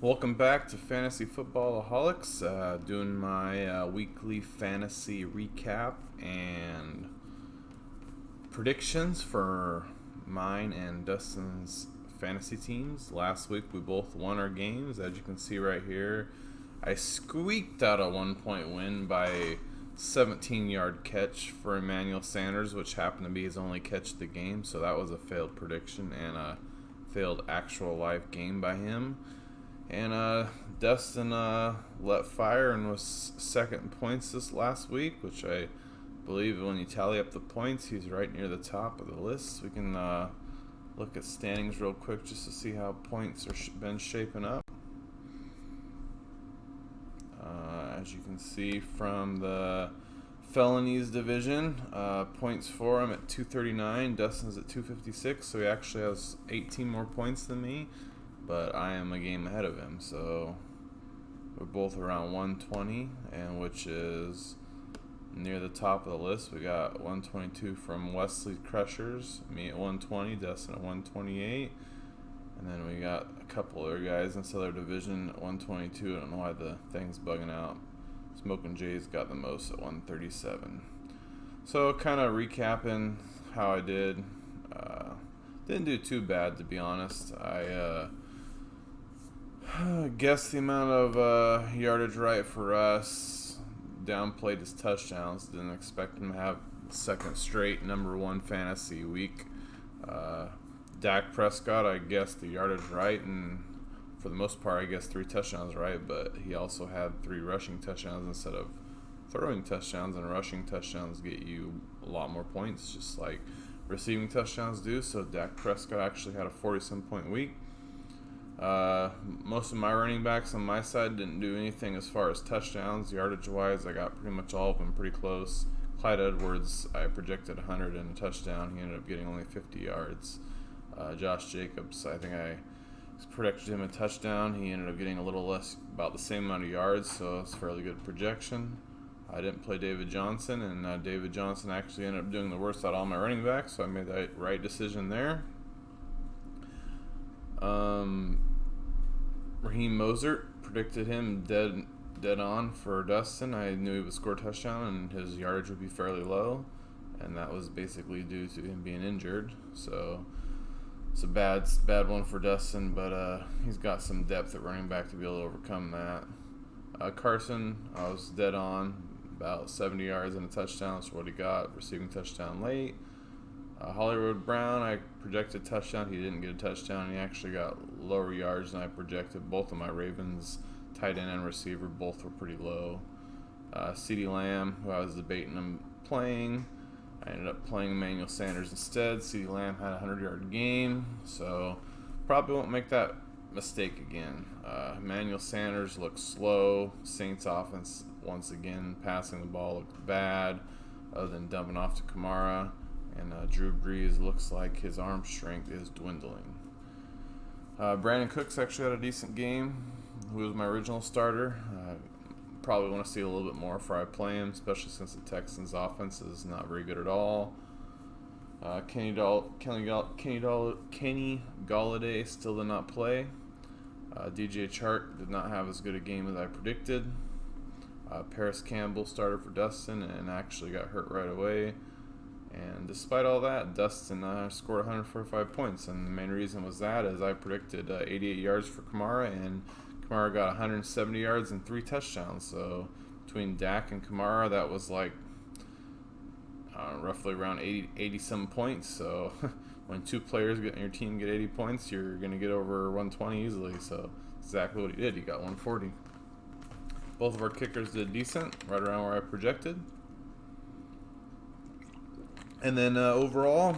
Welcome back to Fantasy Footballaholics. Doing my weekly fantasy recap and predictions for mine and Dustin's fantasy teams. Last week we both won our games. As you can see right here, I squeaked out a 1 point win by a 17-yard catch for Emmanuel Sanders, which happened to be his only catch of the game. So that was a failed prediction and a failed actual live game by him. And Dustin let fire and was second in points this last week, which I believe when you tally up the points, he's right near the top of the list. We can look at standings real quick just to see how points are been shaping up. As you can see from the felonies division, points for him at 239. Dustin's at 256, so he actually has 18 more points than me. But I am a game ahead of him, so we're both around 120, and which is near the top of the list. We got 122 from Wesley Crushers, me at 120, Dustin at 128, and then we got a couple other guys in this other division at 122. I don't know why the thing's bugging out. Smoking Jay's got the most at 137. So kind of recapping how I did. Didn't do too bad, to be honest. I guess the amount of yardage right for us. Downplayed his touchdowns. Didn't expect him to have second straight number one fantasy week. Dak Prescott, I guessed the yardage right, and for the most part, I guessed 3 touchdowns right. But he also had 3 rushing touchdowns instead of throwing touchdowns, and rushing touchdowns get you a lot more points, just like receiving touchdowns do. So Dak Prescott actually had a 47 point week. Most of my running backs on my side didn't do anything as far as touchdowns. Yardage wise, I got pretty much all of them pretty close. Clyde Edwards, I projected 100 and a touchdown. He ended up getting only 50 yards. Josh Jacobs, I think I projected him a touchdown. He ended up getting a little less, about the same amount of yards, so it's a fairly good projection. I didn't play David Johnson, and David Johnson actually ended up doing the worst out of all my running backs, so I made the right decision there. Raheem Mostert, predicted him dead on for Dustin. I knew he would score a touchdown and his yardage would be fairly low, and that was basically due to him being injured. So it's a bad one for Dustin, but he's got some depth at running back to be able to overcome that. Carson, I was dead on, about 70 yards and a touchdown. That's what he got, receiving touchdown late. Hollywood Brown, I projected touchdown. He didn't get a touchdown. He actually got lower yards than I projected. Both of my Ravens, tight end and receiver, both were pretty low. CeeDee Lamb, who I was debating him playing, I ended up playing Emmanuel Sanders instead. CeeDee Lamb had a 100-yard game, so probably won't make that mistake again. Emmanuel Sanders looks slow. Saints offense, once again, passing the ball looked bad, other than dumping off to Kamara. And Drew Brees looks like his arm strength is dwindling. Brandon Cooks actually had a decent game. He was my original starter. Probably want to see a little bit more before I play him, especially since the Texans' offense is not very good at all. Kenny Golladay still did not play. DJ Chark did not have as good a game as I predicted. Paris Campbell started for Dustin and actually got hurt right away. And despite all that, Dustin scored 145 points, and the main reason was that is I predicted 88 yards for Kamara, and Kamara got 170 yards and 3 touchdowns. So between Dak and Kamara, that was like roughly around 80-some points. So when 2 players in your team get 80 points, you're going to get over 120 easily. So exactly what he did. He got 140. Both of our kickers did decent, right around where I projected. And then overall,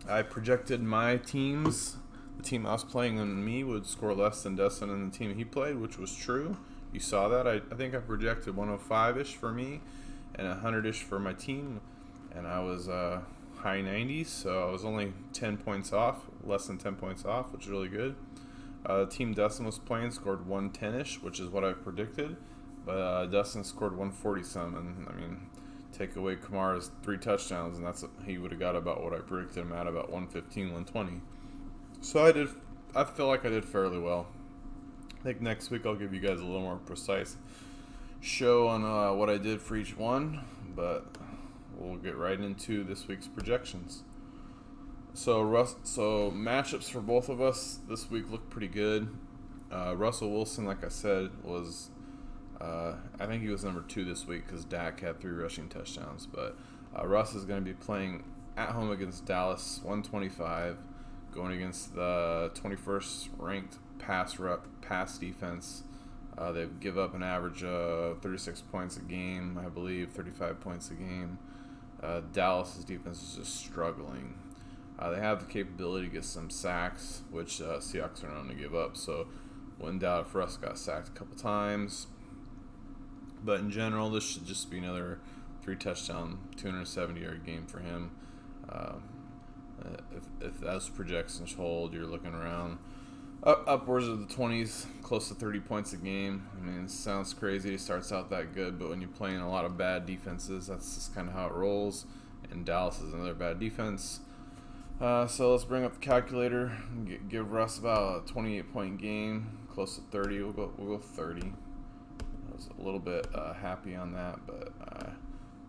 I projected my teams. The team I was playing and me would score less than Dustin and the team he played, which was true. You saw that. I think I projected 105-ish for me and 100-ish for my team. And I was high 90s, so I was only 10 points off, less than 10 points off, which is really good. The team Dustin was playing scored 110-ish, which is what I predicted. But Dustin scored 140-some, and I mean, take away Kamara's 3 touchdowns, and he would have got about what I predicted him at, about 115, 120. So I feel like I did fairly well. I think next week I'll give you guys a little more precise show on what I did for each one, but we'll get right into this week's projections. So matchups for both of us this week look pretty good. Russell Wilson, like I said, was I think he was number 2 this week because Dak had 3 rushing touchdowns. But Russ is going to be playing at home against Dallas, 125, going against the 21st ranked pass defense. They give up an average of 36 points a game, I believe, 35 points a game. Dallas's defense is just struggling. They have the capability to get some sacks, which Seahawks are known to give up. So when doubt, if Russ got sacked a couple times. But in general, this should just be another 3-touchdown, 270-yard game for him. If those projections hold, you're looking around upwards of the 20s, close to 30 points a game. I mean, it sounds crazy. It starts out that good, but when you're playing a lot of bad defenses, that's just kind of how it rolls. And Dallas is another bad defense. So let's bring up the calculator and give Russ about a 28-point game, close to 30. We'll go 30. I was a little bit happy on that, but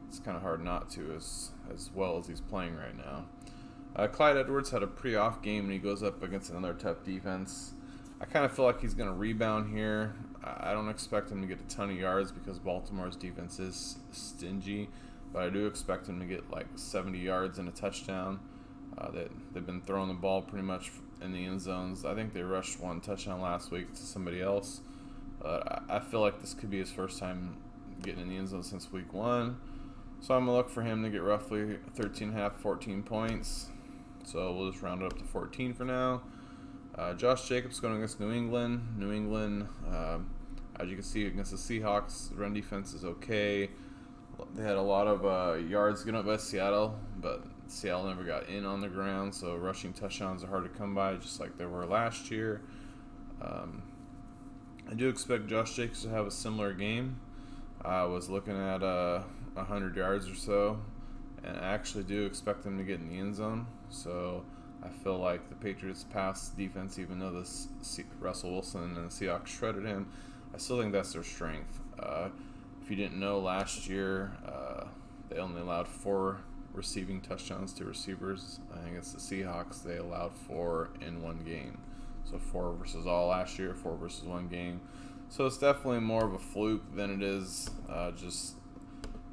it's kind of hard not to as well as he's playing right now. Clyde Edwards had a pretty off game, and he goes up against another tough defense. I kind of feel like he's going to rebound here. I don't expect him to get a ton of yards because Baltimore's defense is stingy, but I do expect him to get like 70 yards and a touchdown. They've been throwing the ball pretty much in the end zones. I think they rushed 1 touchdown last week to somebody else. I feel like this could be his first time getting in the end zone since week 1. So I'm going to look for him to get roughly 13.5, 14 points. So we'll just round it up to 14 for now. Josh Jacobs going against New England. New England, as you can see, against the Seahawks, the run defense is okay. They had a lot of yards given up by Seattle, but Seattle never got in on the ground, so rushing touchdowns are hard to come by, just like they were last year. I do expect Josh Jacobs to have a similar game. I was looking at 100 yards or so, and I actually do expect them to get in the end zone. So I feel like the Patriots' pass defense, even though Russell Wilson and the Seahawks shredded him, I still think that's their strength. If you didn't know, last year they only allowed 4 receiving touchdowns to receivers. I think it's the Seahawks. They allowed 4 in one game. So 4 versus all last year, 4 versus 1 game. So it's definitely more of a fluke than it is just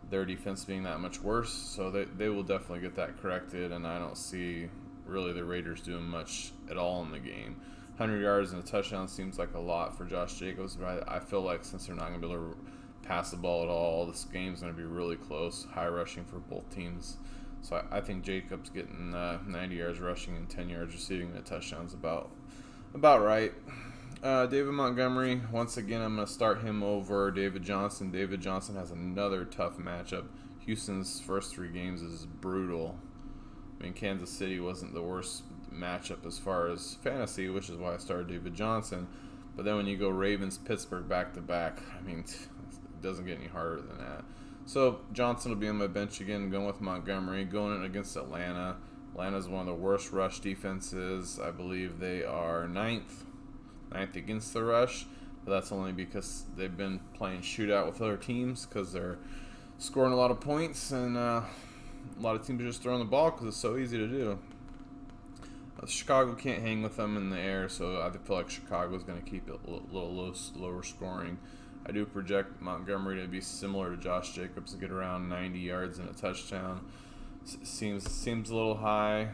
their defense being that much worse. So they will definitely get that corrected, and I don't see really the Raiders doing much at all in the game. 100 yards and a touchdown seems like a lot for Josh Jacobs, but I feel like since they're not going to be able to pass the ball at all, this game's going to be really close, high rushing for both teams. So I think Jacobs getting 90 yards rushing and 10 yards receiving and a touchdown is about right. David Montgomery, once again, I'm going to start him over David Johnson. David Johnson has another tough matchup. Houston's first 3 games is brutal. I mean, Kansas City wasn't the worst matchup as far as fantasy, which is why I started David Johnson. But then when you go Ravens, Pittsburgh back-to-back, I mean, it doesn't get any harder than that. So Johnson will be on my bench again, going with Montgomery, going in against Atlanta. Atlanta's one of the worst rush defenses. I believe they are ninth against the rush, but that's only because they've been playing shootout with other teams because they're scoring a lot of points, and a lot of teams are just throwing the ball because it's so easy to do. Chicago can't hang with them in the air, so I feel like Chicago's going to keep it a little lower scoring. I do project Montgomery to be similar to Josh Jacobs, to get around 90 yards and a touchdown. Seems a little high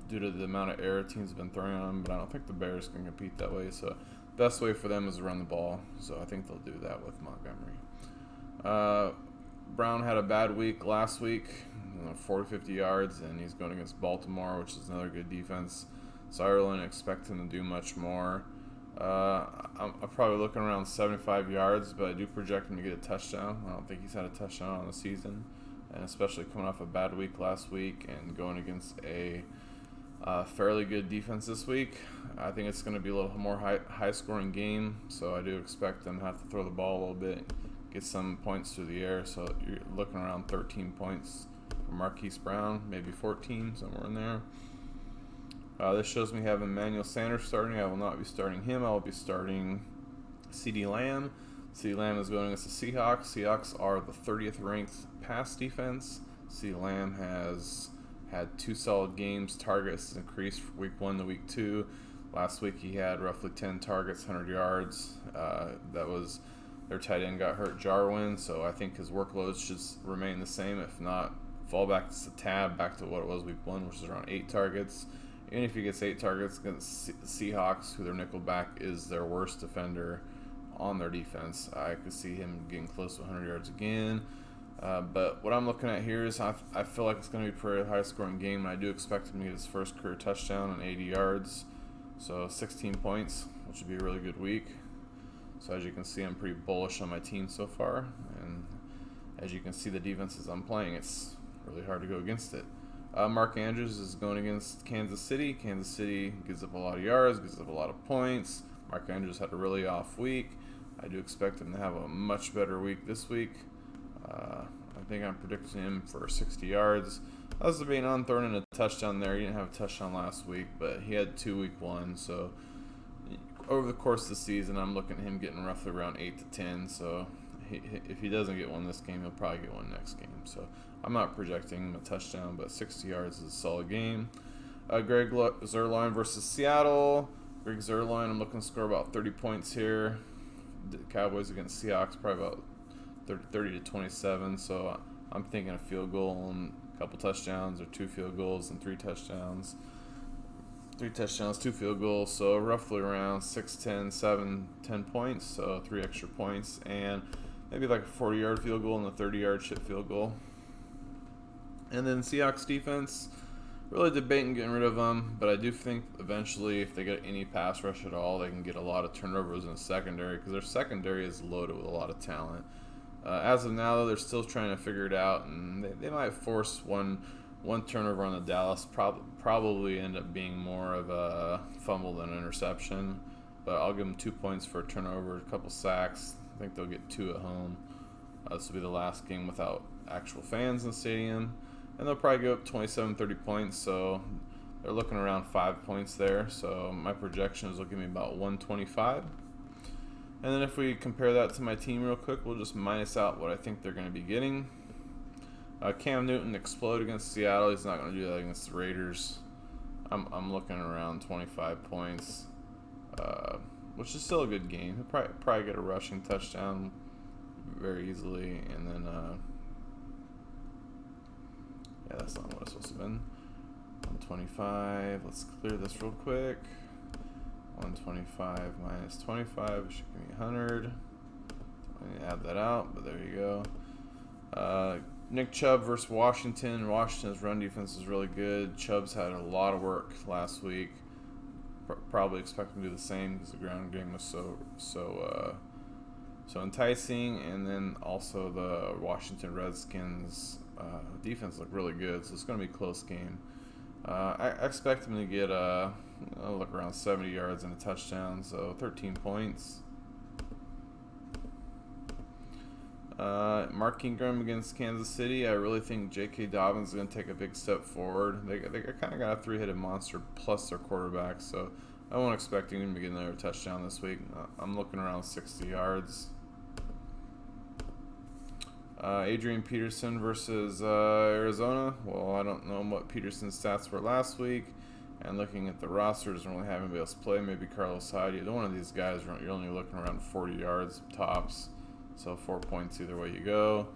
due to the amount of air teams have been throwing on him, but I don't think the Bears can compete that way. So best way for them is to run the ball. So I think they'll do that with Montgomery. Brown had a bad week last week, 40-50 yards, and he's going against Baltimore, which is another good defense. So I really don't expect him to do much more. I'm probably looking around 75 yards, but I do project him to get a touchdown. I don't think he's had a touchdown on the season, and especially coming off a bad week last week and going against a fairly good defense this week. I think it's going to be a little more high-scoring game, so I do expect them to have to throw the ball a little bit, get some points through the air. So you're looking around 13 points for Marquise Brown, maybe 14, somewhere in there. This shows me having Emmanuel Sanders starting. I will not be starting him. I will be starting CeeDee Lamb. CeeDee Lamb is going against the Seahawks. Seahawks are the 30th ranked pass defense. CeeDee Lamb has had 2 solid games. Targets increased from week 1 to week 2. Last week he had roughly 10 targets, 100 yards. That was their tight end got hurt, Jarwin, so I think his workload should remain the same. If not, fall back to the tab, back to what it was week 1, which is around 8 targets. Even if he gets 8 targets against the Seahawks, who their nickelback is their worst defender on their defense, I could see him getting close to 100 yards again. But what I'm looking at here is I feel like it's going to be a pretty high-scoring game, and I do expect him to get his first career touchdown and 80 yards. So 16 points, which would be a really good week. So as you can see, I'm pretty bullish on my team so far. And as you can see, the defenses I'm playing, it's really hard to go against it. Mark Andrews is going against Kansas City. Kansas City gives up a lot of yards, gives up a lot of points. Mark Andrews had a really off week. I do expect him to have a much better week this week. I think I'm predicting him for 60 yards. As being on throwing in a touchdown there. He didn't have a touchdown last week, but he had 2 week 1. So over the course of the season, I'm looking at him getting roughly around 8 to 10. So if he doesn't get one this game, he'll probably get one next game. So I'm not projecting him a touchdown, but 60 yards is a solid game. Greg Zuerlein versus Seattle. Greg Zuerlein, I'm looking to score about 30 points here. The Cowboys against Seahawks, probably about 30 to 27. So I'm thinking a field goal and a couple touchdowns, or 2 field goals and 3 touchdowns. 3 touchdowns, 2 field goals, so roughly around 6, 10, 7, 10 points, so 3 extra points, and maybe like a 40-yard field goal and a 30-yard chip field goal. And then Seahawks defense, really debating getting rid of them, but I do think eventually if they get any pass rush at all, they can get a lot of turnovers in the secondary, because their secondary is loaded with a lot of talent. As of now, though, they're still trying to figure it out, and they might force one turnover on the Dallas. Probably end up being more of a fumble than an interception, but I'll give them 2 points for a turnover, a couple sacks. I think they'll get 2 at home. This will be the last game without actual fans in the stadium, and they'll probably go up 27, 30 points, so they're looking around 5 points there. So my projections will give me about 125. And then if we compare that to my team real quick, we'll just minus out what I think they're going to be getting. Cam Newton exploded against Seattle. He's not going to do that against the Raiders. I'm looking around 25 points, which is still a good game. He'll probably get a rushing touchdown very easily. And then, yeah, that's not what it's supposed to have been. 125. Let's clear this real quick. 125 minus 25, which should give me 100. Let me add that out, but there you go. Nick Chubb versus Washington. Washington's run defense is really good. Chubb's had a lot of work last week. Probably expect him to do the same because the ground game was so enticing. And then also the Washington Redskins defense looked really good, so it's going to be a close game. I expect him to get look around 70 yards and a touchdown, so 13 points. Mark Ingram against Kansas City. I really think J.K. Dobbins is going to take a big step forward. They kind of got a 3-headed monster plus their quarterback, so I won't expect him to get another touchdown this week. I'm looking around 60 yards. Adrian Peterson versus Arizona. Well, I don't know what Peterson's stats were last week. And looking at the roster, doesn't really have anybody else play. Maybe Carlos Hyde. Either one of these guys, you're only looking around 40 yards tops. So 4 points either way you go.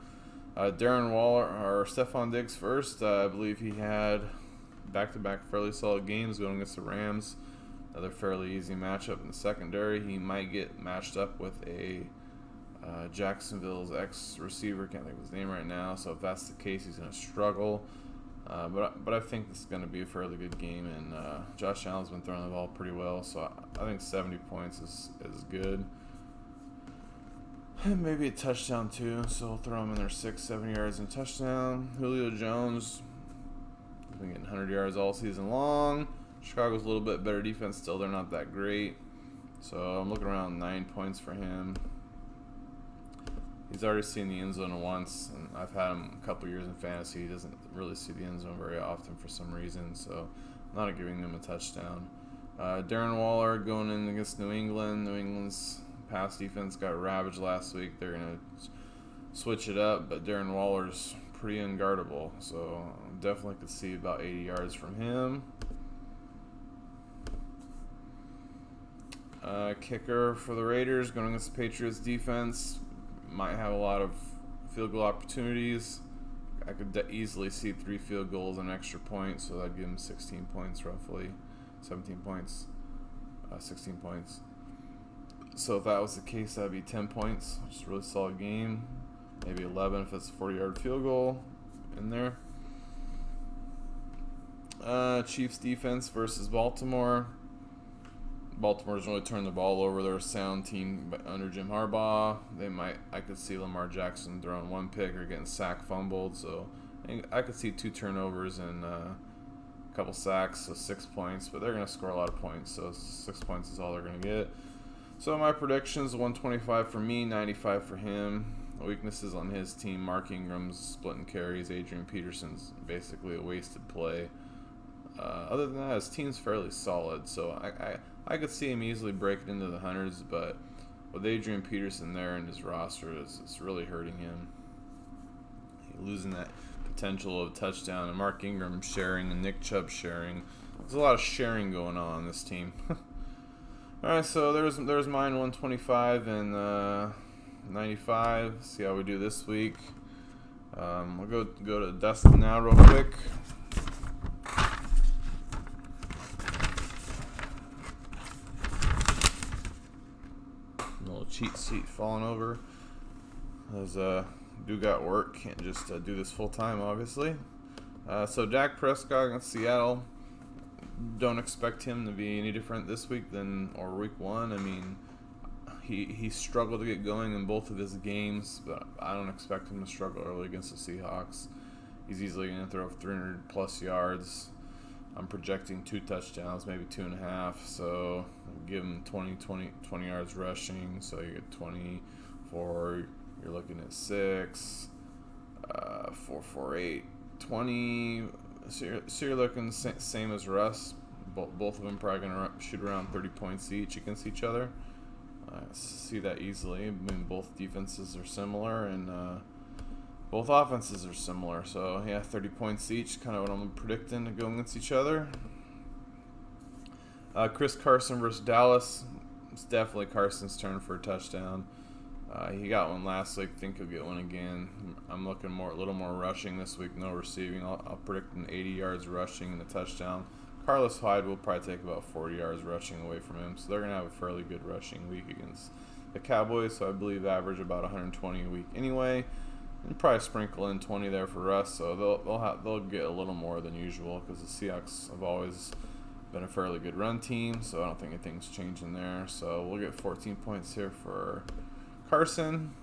Darren Waller or Stephon Diggs first. I believe he had back-to-back fairly solid games going against the Rams. Another fairly easy matchup in the secondary. He might get matched up with a Jacksonville's ex-receiver. Can't think of his name right now. So if that's the case, he's going to struggle. But I think this is going to be a fairly good game, and Josh Allen's been throwing the ball pretty well, so I think 70 points is good. And maybe a touchdown too, so we'll throw him in there 6-7 yards and touchdown. Julio Jones has been getting 100 yards all season long. Chicago's a little bit better defense still. They're not that great, so I'm looking around 9 points for him. He's already seen the end zone once, and I've had him a couple years in fantasy. He doesn't really see the end zone very often for some reason, so not giving them a touchdown. Darren Waller going in against New England. New England's pass defense got ravaged last week. They're going to switch it up, but Darren Waller's pretty unguardable, so definitely could see about 80 yards from him. Kicker for the Raiders going against the Patriots defense. Might have a lot of field goal opportunities. I could easily see 3 field goals and extra points, so that'd give him 16 points roughly. 17 points. 16 points. So if that was the case, that'd be 10 points. Just a really solid game. Maybe 11 if it's a 40-yard field goal in there. Chiefs defense versus Baltimore. Baltimore's really turned the ball over. They're a sound team under Jim Harbaugh. I could see Lamar Jackson throwing 1 pick or getting sack fumbled. So I could see 2 turnovers and a couple sacks, so 6 points. But they're going to score a lot of points, so 6 points is all they're going to get. So my predictions: 125 for me, 95 for him. Weaknesses on his team: Mark Ingram's splitting carries. Adrian Peterson's basically a wasted play. Other than that, his team's fairly solid. So I could see him easily breaking into the hundreds, but with Adrian Peterson there in his roster, it's really hurting him. Losing that potential of a touchdown, and Mark Ingram sharing and Nick Chubb sharing. There's a lot of sharing going on this team. All right, so there's mine, 125 and 95. See how we do this week. We'll go to Dustin now real quick. Little cheat sheet falling over. As do got work, can't just do this full time, obviously. So Dak Prescott against Seattle. Don't expect him to be any different this week or week 1. I mean, he struggled to get going in both of his games, but I don't expect him to struggle early against the Seahawks. He's easily going to throw 300 plus yards. I'm projecting 2 touchdowns, maybe 2.5. So I'll give him 20 yards rushing. So you get 24. You're looking at 6, 4, 4, 8, 20. So you're looking same as Russ. Both of them probably going to shoot around 30 points each against each other. See that easily. I mean, both defenses are similar, and both offenses are similar. So, yeah, 30 points each, kind of what I'm predicting to go against each other. Chris Carson versus Dallas. It's definitely Carson's turn for a touchdown. He got one last week. Think he'll get one again. I'm looking a little more rushing this week, no receiving. I'll predict an 80 yards rushing and a touchdown. Carlos Hyde will probably take about 40 yards rushing away from him, so they're going to have a fairly good rushing week against the Cowboys, so I believe average about 120 a week anyway. And probably sprinkle in 20 there for Russ, so they'll get a little more than usual because the Seahawks have always been a fairly good run team, so I don't think anything's changing there. So we'll get 14 points here for Carson.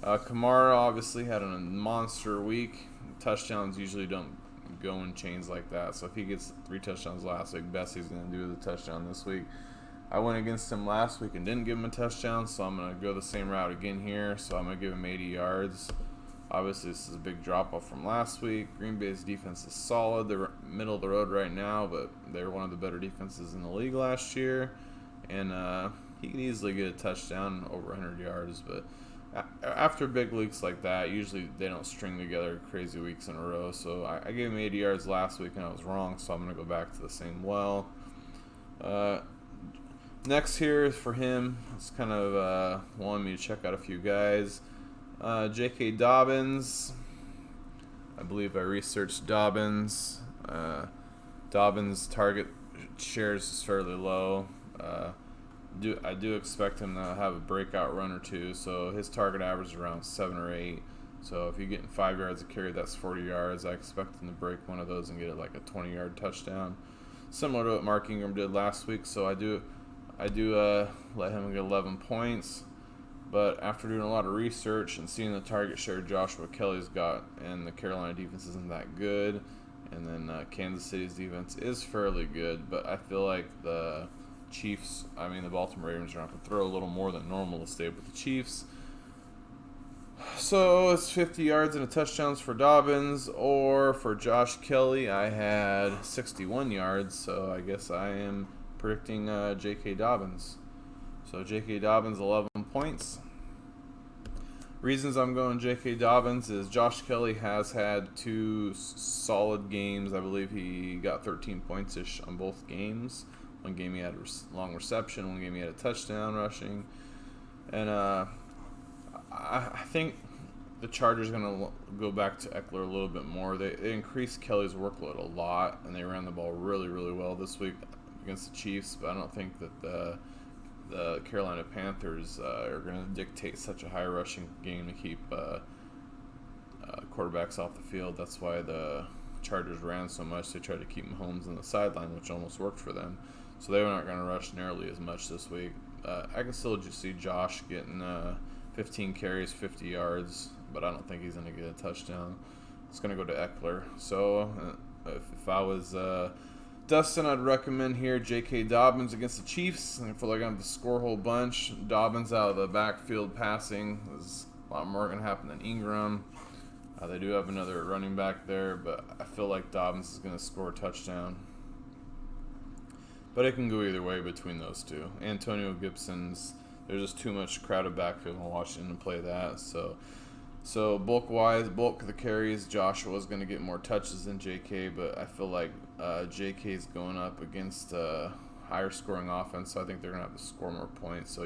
Kamara obviously had a monster week. Touchdowns usually don't go in chains like that, so if he gets 3 touchdowns last week, Bessie's going to do the touchdown this week. I went against him last week and didn't give him a touchdown, so I'm going to go the same route again here. So I'm going to give him 80 yards. Obviously, this is a big drop-off from last week. Green Bay's defense is solid. They're middle of the road right now, but they're one of the better defenses in the league last year. And he can easily get a touchdown over 100 yards, but after big weeks like that, usually they don't string together crazy weeks in a row. So I gave him 80 yards last week, and I was wrong, so I'm going to go back to the same well. Next here is for him. It's kind of wanting me to check out a few guys. J.K. Dobbins. I believe I researched Dobbins. Dobbins' target shares is fairly low. I do expect him to have a breakout run or two, so his target average is around 7 or 8. So if you're getting 5 yards a carry, that's 40 yards. I expect him to break one of those and get it like a 20-yard touchdown, similar to what Mark Ingram did last week. So I do let him get 11 points. But after doing a lot of research and seeing the target share Joshua Kelly's got, and the Carolina defense isn't that good, and then Kansas City's defense is fairly good, but I feel like the Baltimore Ravens are going to have to throw a little more than normal to stay with the Chiefs. So it's 50 yards and a touchdowns for Dobbins, or for Josh Kelly, I had 61 yards. So I guess I am predicting J.K. Dobbins. So J.K. Dobbins 11 points. Reasons I'm going J.K. Dobbins is Josh Kelly has had two solid games. I believe he got 13 points-ish on both games. One game he had a long reception, one game he had a touchdown rushing. And I think the Chargers are going to go back to Eckler a little bit more. They increased Kelly's workload a lot, and they ran the ball really, really well this week against the Chiefs. But I don't think that the Carolina Panthers are going to dictate such a high rushing game to keep quarterbacks off the field. That's why the Chargers ran so much. They tried to keep Mahomes on the sideline, which almost worked for them. So they were not going to rush nearly as much this week. I can still just see Josh getting 15 carries, 50 yards, but I don't think he's going to get a touchdown. It's going to go to Eckler. So if I was Dustin, I'd recommend here J.K. Dobbins against the Chiefs. I feel like I'm going to score a whole bunch. Dobbins out of the backfield passing. There's a lot more going to happen than Ingram. They do have another running back there, but I feel like Dobbins is going to score a touchdown. But it can go either way between those two. Antonio Gibson's, there's just too much crowded backfield in Washington to play that. So bulk-wise, bulk of the carries, Joshua is going to get more touches than J.K., but I feel like J.K. is going up against higher scoring offense, so I think they're going to have to score more points. So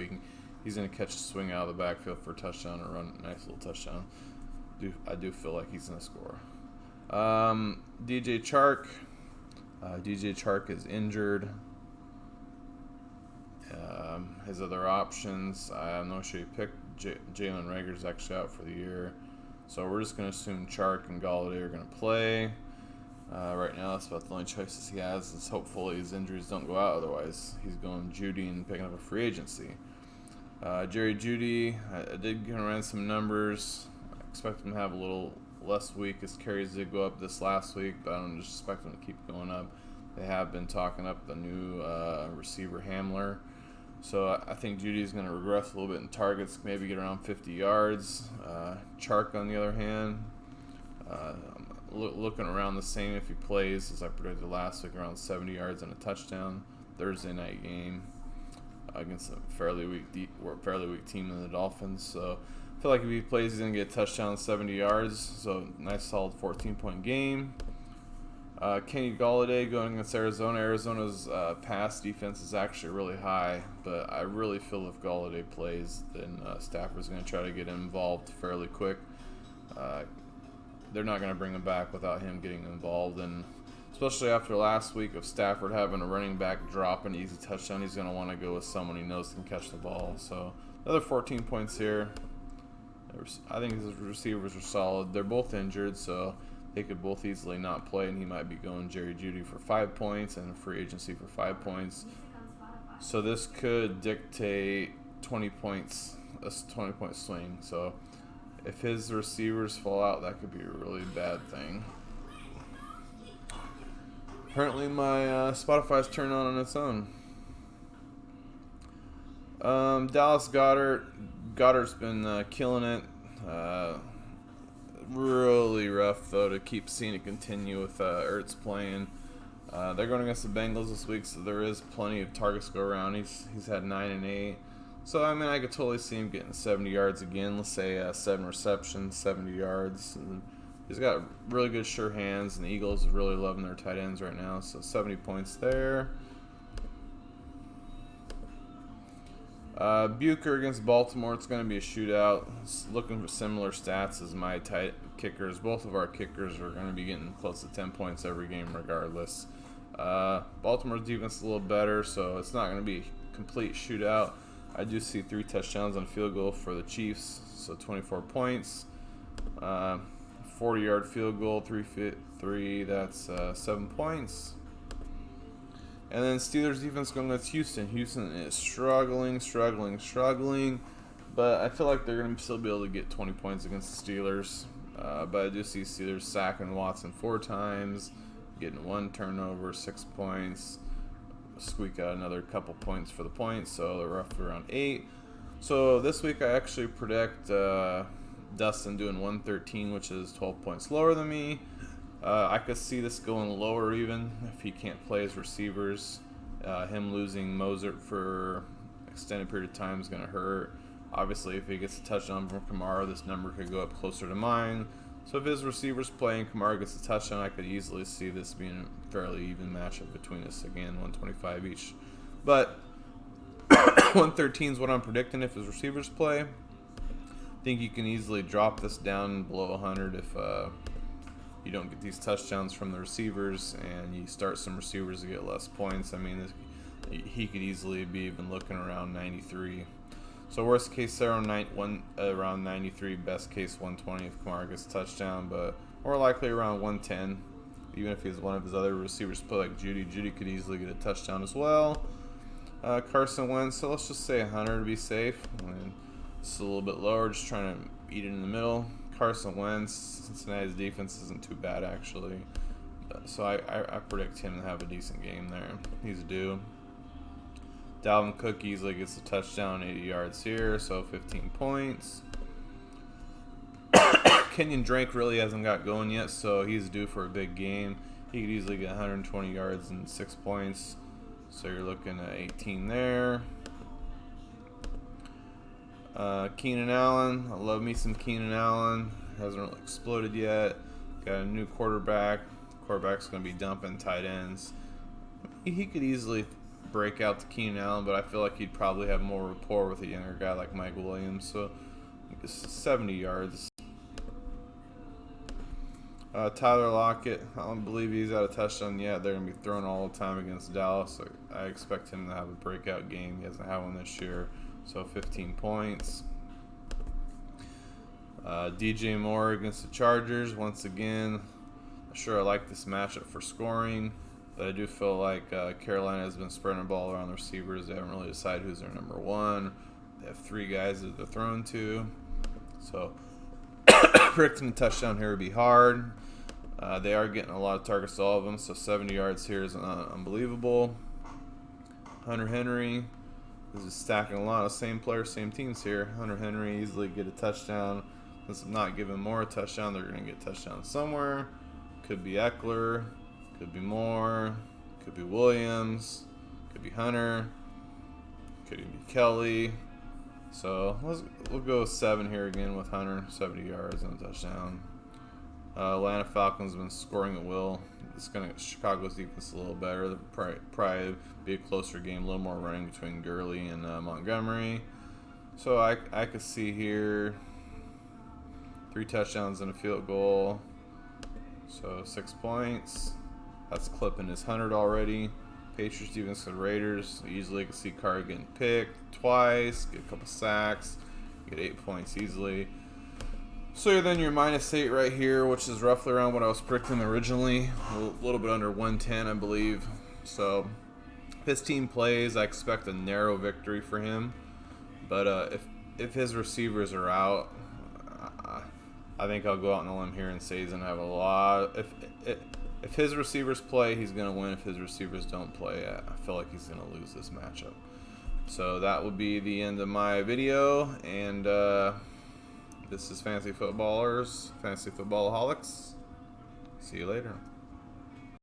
he's going to catch a swing out of the backfield for a touchdown or run a nice little touchdown. I do feel like he's going to score. DJ Chark. DJ Chark is injured. His other options, I'm not sure he picked. Jalen Rager's actually out for the year. So we're just going to assume Chark and Galladay are going to play. Right now, that's about the only choices he has. Is hopefully his injuries don't go out. Otherwise, he's going Judy and picking up a free agency. Jerry Judy, I did run some numbers. I expect him to have a little less week. His carries did go up this last week, but I don't just expect him to keep going up. They have been talking up the new receiver Hamler. So I think Judy's going to regress a little bit in targets, maybe get around 50 yards. Chark, on the other hand, looking around the same if he plays as I predicted last week, around 70 yards and a touchdown. Thursday night game against a fairly weak team in the Dolphins. So I feel like if he plays, he's going to get a touchdown, 70 yards. So nice, solid 14-point game. Kenny Galladay going against Arizona. Arizona's pass defense is actually really high, but I really feel if Galladay plays, then Stafford's going to try to get him involved fairly quick. They're not going to bring him back without him getting involved, and especially after last week of Stafford having a running back drop an easy touchdown, he's going to want to go with someone he knows can catch the ball. So another 14 points here. I think his receivers are solid. They're both injured, so they could both easily not play, and he might be going Jerry Judy for 5 points and a free agency for 5 points. So this could dictate 20 points, a 20-point swing. So if his receivers fall out, that could be a really bad thing. Apparently my Spotify's turned on its own. Dallas Goedert. Goddard's been killing it. Really rough, though, to keep seeing it continue with Ertz playing. They're going against the Bengals this week, so there is plenty of targets to go around. He's had 9 and 8. So, I mean, I could totally see him getting 70 yards again. Let's say 7 receptions, 70 yards. And he's got really good sure hands, and the Eagles are really loving their tight ends right now. So, 70 points there. Bucher against Baltimore, it's going to be a shootout. It's looking for similar stats as my tight kickers. Both of our kickers are going to be getting close to 10 points every game regardless. Baltimore's defense is a little better, so it's not going to be a complete shootout. I do see 3 touchdowns on field goal for the Chiefs, so 24 points. 40-yard field goal, 3, that's 7 points. And then Steelers defense going against Houston. Houston is struggling. But I feel like they're going to still be able to get 20 points against the Steelers. But I do see Steelers sacking Watson 4 times, getting 1 turnover, 6 points. Squeak out another couple points for the points, so they're roughly around 8. So this week I actually predict Dustin doing 113, which is 12 points lower than me. I could see this going lower even if he can't play his receivers. Him losing Mozart for extended period of time is going to hurt. Obviously, if he gets a touchdown from Kamara, this number could go up closer to mine. So if his receivers play and Kamara gets a touchdown, I could easily see this being a fairly even matchup between us. Again, 125 each. But 113 is what I'm predicting if his receivers play. I think you can easily drop this down below 100 if you don't get these touchdowns from the receivers and you start some receivers to get less points. I mean, he could easily be even looking around 93. So worst case around 93, best case 120 if Kamara gets a touchdown, but more likely around 110. Even if he's one of his other receivers play like Judy could easily get a touchdown as well. Carson Wentz, so let's just say 100 to be safe. I mean, it's a little bit lower, just trying to eat it in the middle. Carson Wentz, Cincinnati's defense isn't too bad actually. So I predict him to have a decent game there. He's due. Dalvin Cook easily gets a touchdown, 80 yards here, so 15 points. Kenyon Drake really hasn't got going yet, so he's due for a big game. He could easily get 120 yards and 6 points. So you're looking at 18 there. Keenan Allen. I love me some Keenan Allen. Hasn't really exploded yet. Got a new quarterback. Quarterback's going to be dumping tight ends. He could easily break out to Keenan Allen, but I feel like he'd probably have more rapport with a younger guy like Mike Williams. So 70 yards. Tyler Lockett, I don't believe he's out a touchdown yet. They're going to be throwing all the time against Dallas. So I expect him to have a breakout game. He hasn't had one this year. So 15 points. DJ Moore against the Chargers. Once again, I'm sure I like this matchup for scoring. But I do feel like Carolina has been spreading the ball around the receivers. They haven't really decided who's their number one. They have 3 guys that they're throwing to. So predicting a touchdown here would be hard. They are getting a lot of targets to all of them, so 70 yards here is unbelievable. Hunter Henry is just stacking a lot of same players, same teams here. Hunter Henry easily get a touchdown. Since I'm not giving Moore a touchdown, they're going to get a touchdown somewhere. Could be Eckler, could be Moore, could be Williams, could be Hunter, could be Kelly. So we'll go with 7 here again with Hunter, 70 yards and a touchdown. Atlanta Falcons have been scoring at will. Chicago's defense is a little better. They'll probably be a closer game, a little more running between Gurley and Montgomery. So I could see here 3 touchdowns and a field goal. So 6 points. That's clipping his 100 already. Patriots defense and Raiders. Easily can see Carr getting picked twice, get a couple sacks, get 8 points easily. So then you're -8 right here, which is roughly around what I was predicting originally. A little bit under 110, I believe. So if his team plays, I expect a narrow victory for him. But if his receivers are out, I think I'll go out on a limb here and say he's going to have a lot. If his receivers play, he's going to win. If his receivers don't play, I feel like he's going to lose this matchup. So that would be the end of my video. And this is Fantasy Footballers, Fantasy Footballaholics. See you later.